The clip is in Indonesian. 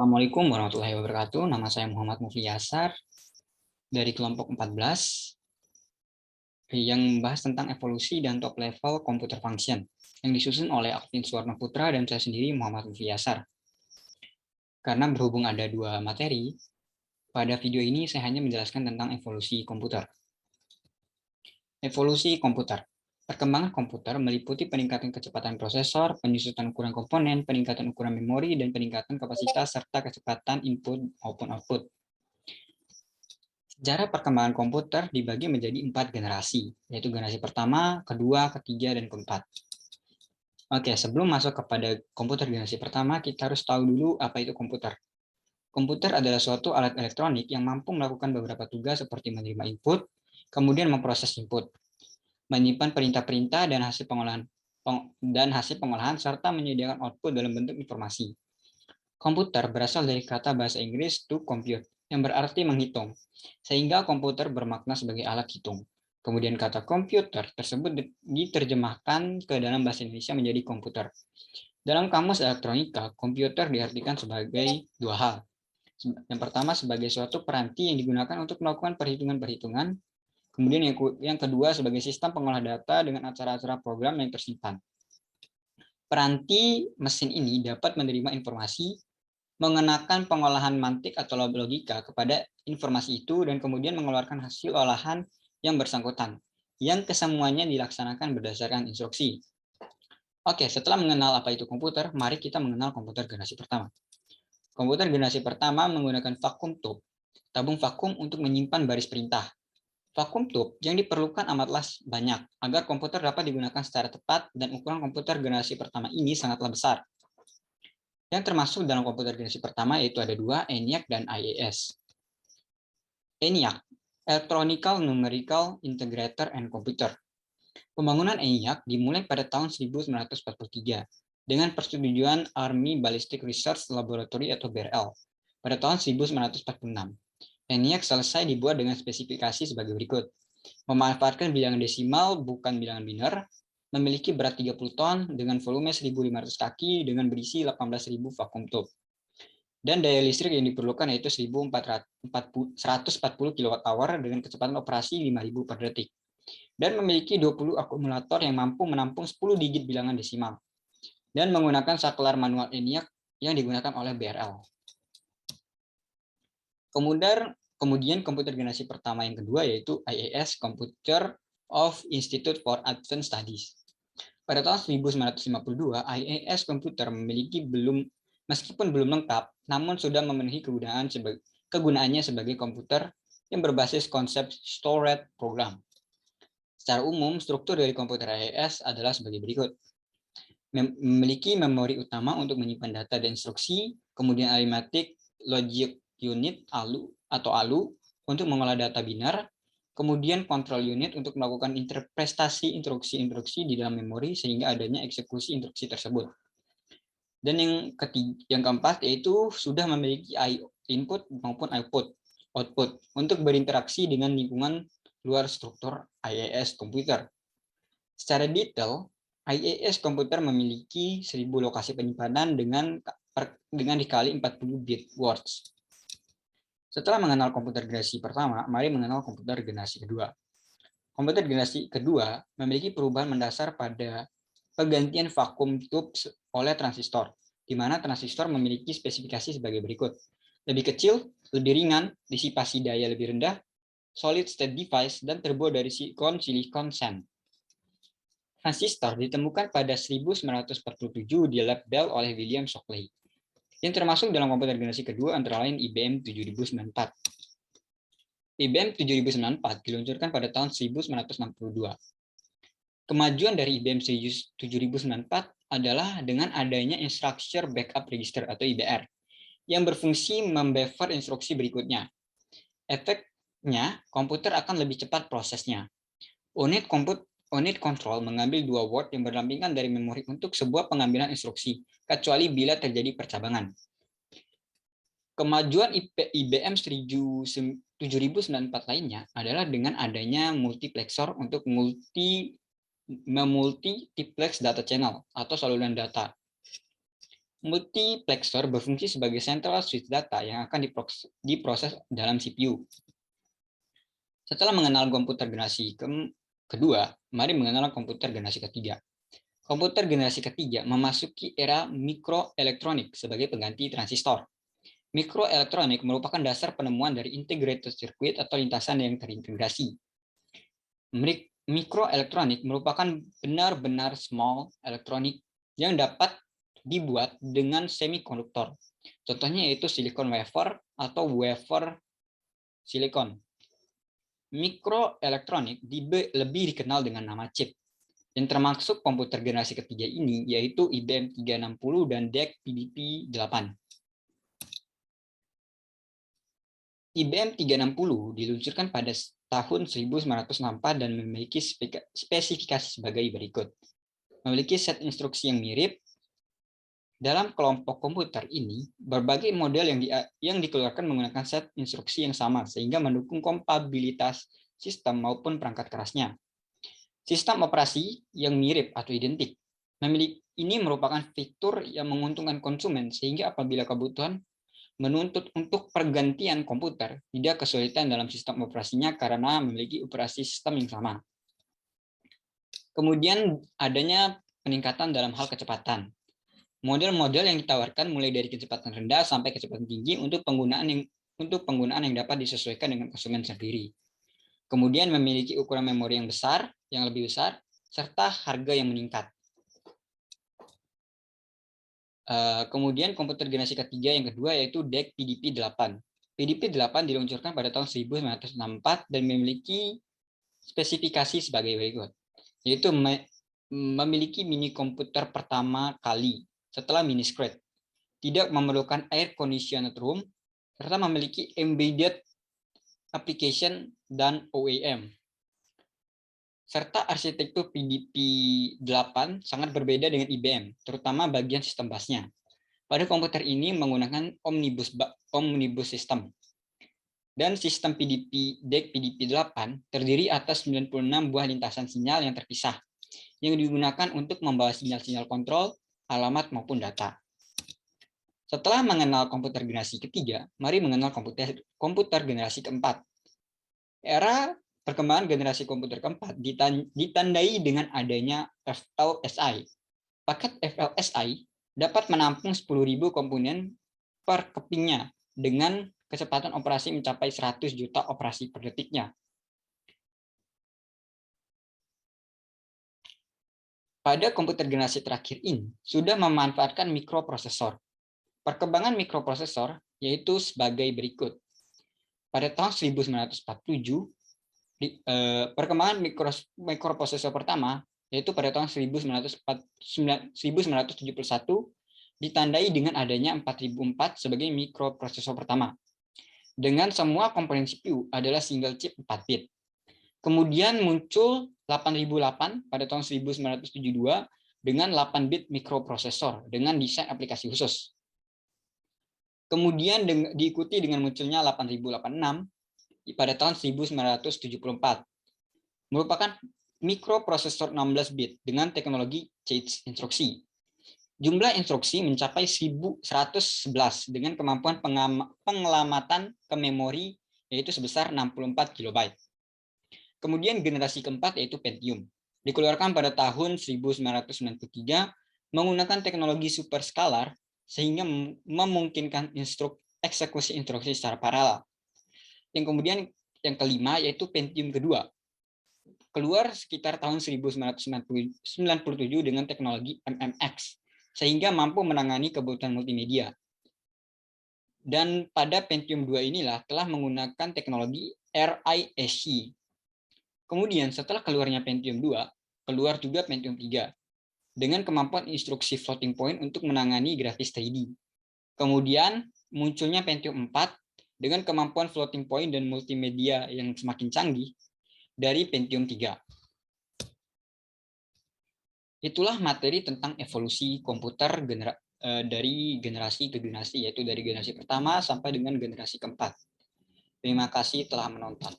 Assalamualaikum warahmatullahi wabarakatuh. Nama saya Muhammad Mufli Yasar dari kelompok 14 yang membahas tentang evolusi dan top level computer function yang disusun oleh Alvin Suwarno Putra dan saya sendiri Muhammad Mufli Yasar. Karena berhubung ada dua materi, pada video ini saya hanya menjelaskan tentang evolusi komputer. Evolusi komputer. Perkembangan komputer meliputi peningkatan kecepatan prosesor, penyusutan ukuran komponen, peningkatan ukuran memori, dan peningkatan kapasitas serta kecepatan input maupun output. Sejarah perkembangan komputer dibagi menjadi 4 generasi, yaitu generasi pertama, kedua, ketiga, dan keempat. Oke, sebelum masuk kepada komputer generasi pertama, kita harus tahu dulu apa itu komputer. Komputer adalah suatu alat elektronik yang mampu melakukan beberapa tugas seperti menerima input, kemudian memproses input, menyimpan perintah-perintah dan hasil pengolahan serta menyediakan output dalam bentuk informasi. Komputer berasal dari kata bahasa Inggris to compute, yang berarti menghitung, sehingga komputer bermakna sebagai alat hitung. Kemudian kata komputer tersebut diterjemahkan ke dalam bahasa Indonesia menjadi komputer. Dalam kamus elektronika, komputer diartikan sebagai dua hal. Yang pertama sebagai suatu peranti yang digunakan untuk melakukan perhitungan-perhitungan. Kemudian yang kedua sebagai sistem pengolah data dengan acara-acara program yang tersimpan. Peranti mesin ini dapat menerima informasi, mengenakan pengolahan mantik atau logika kepada informasi itu, dan kemudian mengeluarkan hasil olahan yang bersangkutan, yang kesemuanya dilaksanakan berdasarkan instruksi. Oke, setelah mengenal apa itu komputer, mari kita mengenal komputer generasi pertama. Komputer generasi pertama menggunakan vacuum tube, tabung vakum untuk menyimpan baris perintah. Vacuum tube yang diperlukan amatlah banyak agar komputer dapat digunakan secara tepat, dan ukuran komputer generasi pertama ini sangatlah besar. Yang termasuk dalam komputer generasi pertama yaitu ada dua, ENIAC dan IAS. ENIAC, Electronical Numerical Integrator and Computer. Pembangunan ENIAC dimulai pada tahun 1943 dengan persetujuan Army Ballistic Research Laboratory atau BRL pada tahun 1946. ENIAC selesai dibuat dengan spesifikasi sebagai berikut. Memanfaatkan bilangan desimal bukan bilangan biner, memiliki berat 30 ton dengan volume 1.500 kaki dengan berisi 18.000 vacuum tube. Dan daya listrik yang diperlukan yaitu 140 kWh dengan kecepatan operasi 5.000 per detik. Dan memiliki 20 akumulator yang mampu menampung 10 digit bilangan desimal. Dan menggunakan saklar manual ENIAC yang digunakan oleh BRL. Kemudian komputer generasi pertama yang kedua yaitu IAS, Computer of Institute for Advanced Studies. Pada tahun 1952, IAS komputer meskipun belum lengkap, namun sudah memenuhi kegunaannya sebagai komputer yang berbasis konsep stored program. Secara umum, struktur dari komputer IAS adalah sebagai berikut. Memiliki memori utama untuk menyimpan data dan instruksi, kemudian arithmetic logic unit ALU untuk mengolah data biner, kemudian control unit untuk melakukan interpretasi instruksi-instruksi di dalam memori sehingga adanya eksekusi instruksi tersebut. Dan yang keempat yaitu sudah memiliki input maupun output untuk berinteraksi dengan lingkungan luar struktur IAS komputer. Secara detail, IAS komputer memiliki 1000 lokasi penyimpanan dengan dikali 40 bit words. Setelah mengenal komputer generasi pertama, mari mengenal komputer generasi kedua. Komputer generasi kedua memiliki perubahan mendasar pada penggantian vacuum tube oleh transistor, di mana transistor memiliki spesifikasi sebagai berikut. Lebih kecil, lebih ringan, disipasi daya lebih rendah, solid state device, dan terbuat dari silikon sand. Transistor ditemukan pada 1947 di Lab Bell oleh William Shockley. Yang termasuk dalam komputer generasi kedua antara lain IBM 7094. IBM 7094 diluncurkan pada tahun 1962. Kemajuan dari IBM 7094 adalah dengan adanya Instruction Backup Register atau IBR yang berfungsi membuffer instruksi berikutnya. Efeknya, komputer akan lebih cepat prosesnya. Unit control mengambil dua word yang berdampingan dari memori untuk sebuah pengambilan instruksi, kecuali bila terjadi percabangan. Kemajuan IBM 7094 lainnya adalah dengan adanya multiplexer untuk memultiplex data channel atau saluran data. Multiplexer berfungsi sebagai central switch data yang akan diproses dalam CPU. Setelah mengenal komputer generasi kedua, mari mengenal komputer generasi ketiga. Komputer generasi ketiga memasuki era mikroelektronik sebagai pengganti transistor. Mikroelektronik merupakan dasar penemuan dari integrated circuit atau lintasan yang terintegrasi. Mikroelektronik merupakan benar-benar small elektronik yang dapat dibuat dengan semikonduktor. Contohnya yaitu silikon wafer atau wafer silikon. Mikroelektronik lebih dikenal dengan nama chip. Yang termasuk komputer generasi ketiga ini yaitu IBM 360 dan DEC PDP-8. IBM 360 diluncurkan pada tahun 1964 dan memiliki spesifikasi sebagai berikut. Memiliki set instruksi yang mirip. Dalam kelompok komputer ini, berbagai model yang dikeluarkan menggunakan set instruksi yang sama, sehingga mendukung kompatibilitas sistem maupun perangkat kerasnya. Sistem operasi yang mirip atau identik. Ini merupakan fitur yang menguntungkan konsumen, sehingga apabila kebutuhan menuntut untuk pergantian komputer, tidak kesulitan dalam sistem operasinya karena memiliki operasi sistem yang sama. Kemudian adanya peningkatan dalam hal kecepatan. Model-model yang ditawarkan mulai dari kecepatan rendah sampai kecepatan tinggi untuk penggunaan yang dapat disesuaikan dengan konsumen sendiri. Kemudian memiliki ukuran memori yang lebih besar, serta harga yang meningkat. Kemudian komputer generasi ketiga yang kedua yaitu DEC PDP-8. PDP-8 diluncurkan pada tahun 1964 dan memiliki spesifikasi sebagai berikut, yaitu memiliki mini komputer pertama kali setelah mini scratch, tidak memerlukan air conditioned room, serta memiliki embedded application dan OEM. Serta arsitektur PDP-8 sangat berbeda dengan IBM, terutama bagian sistem busnya. Pada komputer ini menggunakan omnibus system. Dan sistem DEC PDP-8 terdiri atas 96 buah lintasan sinyal yang terpisah, yang digunakan untuk membawa sinyal-sinyal kontrol, alamat, maupun data. Setelah mengenal komputer generasi ketiga, mari mengenal komputer generasi keempat. Era perkembangan generasi komputer keempat ditandai dengan adanya FLSI. Paket FLSI dapat menampung 10.000 komponen per kepingnya dengan kecepatan operasi mencapai 100 juta operasi per detiknya. Pada komputer generasi terakhir ini sudah memanfaatkan mikroprosesor. Perkembangan mikroprosesor yaitu sebagai berikut. Pada tahun 1947, perkembangan mikroprosesor pertama yaitu pada tahun 1971 ditandai dengan adanya 4004 sebagai mikroprosesor pertama. Dengan semua komponen CPU adalah single chip 4 bit. Kemudian muncul 8008 pada tahun 1972 dengan 8 bit mikroprosesor dengan desain aplikasi khusus. Kemudian diikuti dengan munculnya 8086 pada tahun 1974. Merupakan mikroprosesor 16 bit dengan teknologi change instruksi. Jumlah instruksi mencapai 1111 dengan kemampuan pengelamatan ke memori yaitu sebesar 64 KB. Kemudian generasi keempat yaitu Pentium. Dikeluarkan pada tahun 1993 menggunakan teknologi superscalar sehingga memungkinkan eksekusi instruksi secara paralel. Yang kemudian yang kelima yaitu Pentium kedua. Keluar sekitar tahun 1997 dengan teknologi MMX sehingga mampu menangani kebutuhan multimedia. Dan pada Pentium 2 inilah telah menggunakan teknologi RISC. Kemudian setelah keluarnya Pentium 2, keluar juga Pentium 3 dengan kemampuan instruksi floating point untuk menangani grafis 3D. Kemudian munculnya Pentium 4 dengan kemampuan floating point dan multimedia yang semakin canggih dari Pentium 3. Itulah materi tentang evolusi komputer dari generasi ke generasi, yaitu dari generasi pertama sampai dengan generasi keempat. Terima kasih telah menonton.